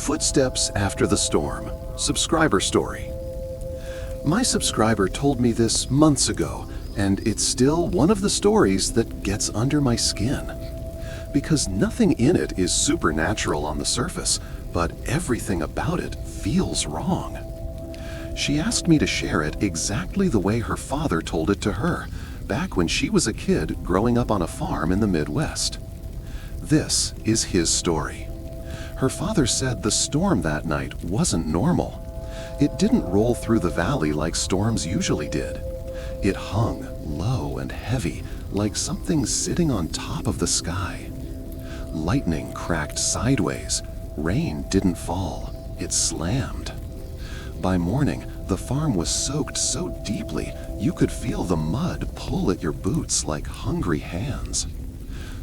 Footsteps After the Storm, subscriber story. My subscriber told me this months ago, and it's still one of the stories that gets under my skin. Because nothing in it is supernatural on the surface, but everything about it feels wrong. She asked me to share it exactly the way her father told it to her, back when she was a kid growing up on a farm in the Midwest. This is his story. Her father said the storm that night wasn't normal. It didn't roll through the valley like storms usually did. It hung low and heavy, like something sitting on top of the sky. Lightning cracked sideways. Rain didn't fall. It slammed. By morning, the farm was soaked so deeply you could feel the mud pull at your boots like hungry hands.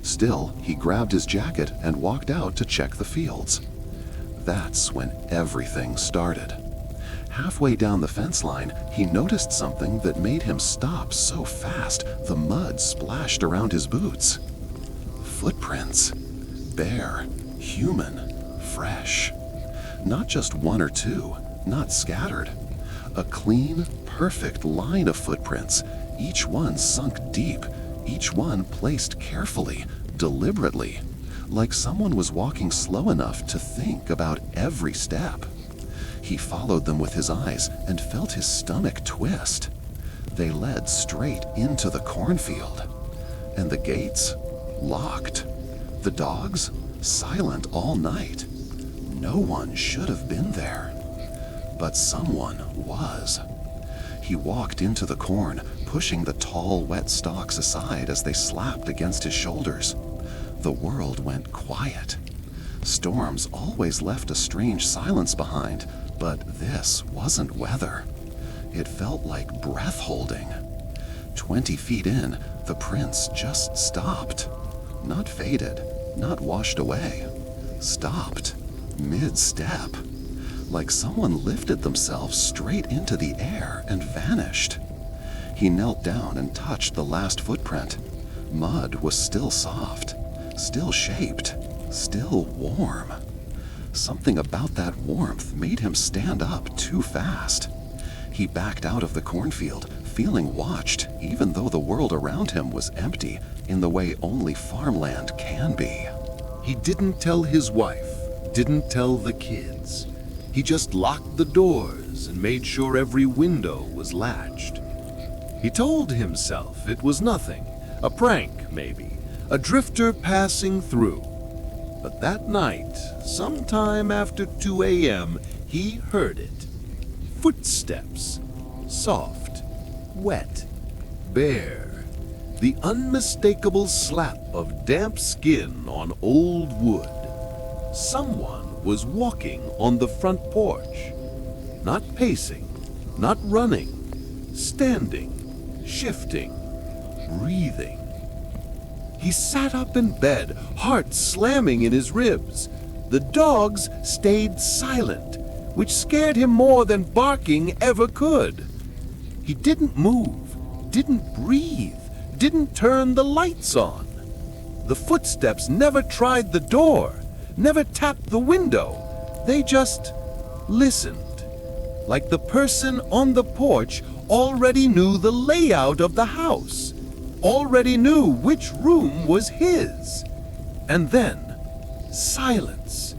Still, he grabbed his jacket and walked out to check the fields. That's when everything started. Halfway down the fence line, he noticed something that made him stop so fast the mud splashed around his boots. Footprints. Bare, human, fresh. Not just one or two, not scattered. A clean, perfect line of footprints, each one sunk deep, each one placed carefully, deliberately, like someone was walking slow enough to think about every step. He followed them with his eyes and felt his stomach twist. They led straight into the cornfield. And the gates? Locked. The dogs? Silent all night. No one should have been there. But someone was. He walked into the corn, pushing the tall, wet stalks aside as they slapped against his shoulders. The world went quiet. Storms always left a strange silence behind, but this wasn't weather. It felt like breath-holding. 20 feet in, the prince just stopped. Not faded, not washed away. Stopped, mid-step. Like someone lifted themselves straight into the air and vanished. He knelt down and touched the last footprint. Mud was still soft, still shaped, still warm. Something about that warmth made him stand up too fast. He backed out of the cornfield, feeling watched, even though the world around him was empty in the way only farmland can be. He didn't tell his wife, didn't tell the kids. He just locked the doors and made sure every window was latched. He told himself it was nothing, a prank maybe, a drifter passing through. But that night, sometime after 2 a.m., he heard it. Footsteps, soft, wet, bare. The unmistakable slap of damp skin on old wood. Someone was walking on the front porch. Not pacing, not running, standing, shifting, breathing. He sat up in bed, heart slamming in his ribs. The dogs stayed silent, which scared him more than barking ever could. He didn't move, didn't breathe, didn't turn the lights on. The footsteps never tried the door, never tapped the window. They just listened. Like the person on the porch already knew the layout of the house, already knew which room was his. And then, silence.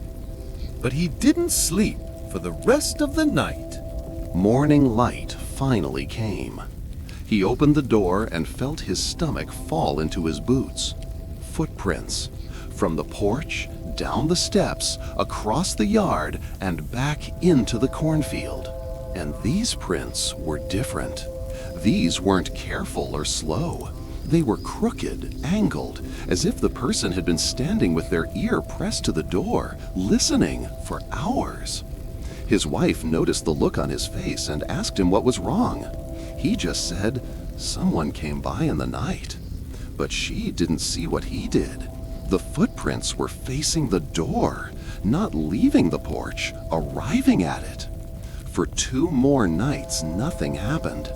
But he didn't sleep for the rest of the night. Morning light finally came. He opened the door and felt his stomach fall into his boots. Footprints. From the porch, down the steps, across the yard, and back into the cornfield. And these prints were different. These weren't careful or slow. They were crooked, angled, as if the person had been standing with their ear pressed to the door, listening for hours. His wife noticed the look on his face and asked him what was wrong. He just said, "Someone came by in the night." But she didn't see what he did. The footprints were facing the door, not leaving the porch, arriving at it. For 2 more nights, nothing happened.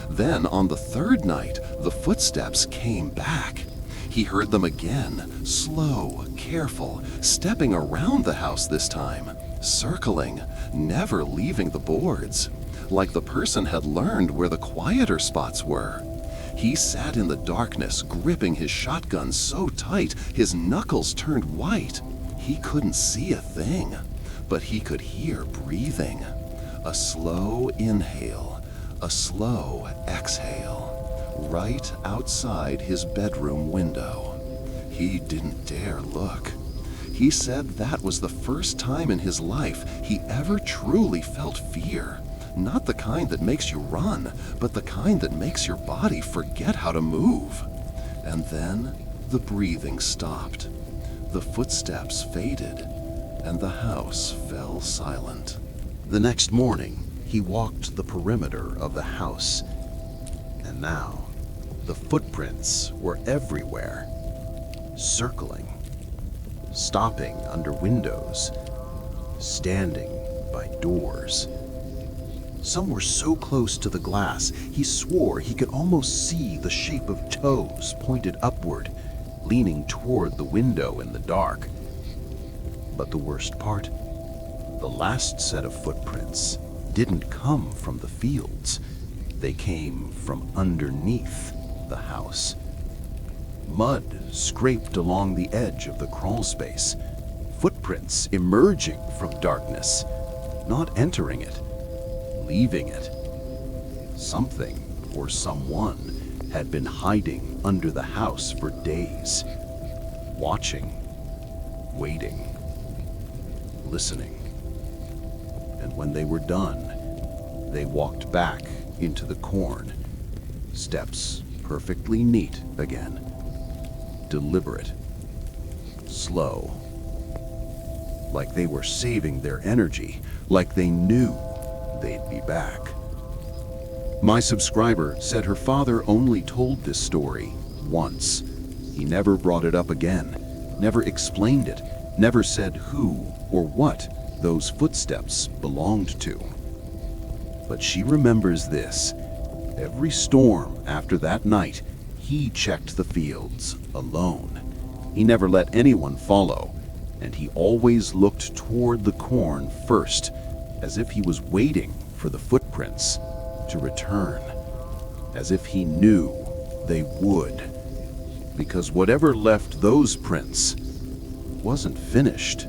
Then, on the 3rd night, the footsteps came back. He heard them again, slow, careful, stepping around the house this time. circling, never leaving the boards, like the person had learned where the quieter spots were. He sat in the darkness, gripping his shotgun so tight his knuckles turned white. He couldn't see a thing, but he could hear breathing. A slow inhale, a slow exhale, right outside his bedroom window. He didn't dare look. He said that was the first time in his life he ever truly felt fear. Not the kind that makes you run, but the kind that makes your body forget how to move. And then the breathing stopped. The footsteps faded, and the house fell silent. The next morning, he walked the perimeter of the house, and now the footprints were everywhere, circling, stopping under windows, standing by doors. Some were so close to the glass, he swore he could almost see the shape of toes pointed upward, leaning toward the window in the dark. But the worst part? The last set of footprints didn't come from the fields. They came from underneath the house. Mud scraped along the edge of the crawl space, footprints emerging from darkness, not entering it, leaving it. Something or someone had been hiding under the house for days, watching, waiting, listening. And when they were done, they walked back into the corn, steps perfectly neat again, deliberate, slow, like they were saving their energy, like they knew they'd be back. My subscriber said her father only told this story once. He never brought it up again, never explained it, never said who or what those footsteps belonged to. But she remembers this. Every storm after that night, he checked the fields alone. He never let anyone follow, and he always looked toward the corn first, as if he was waiting for the footprints to return, as if he knew they would, because whatever left those prints wasn't finished.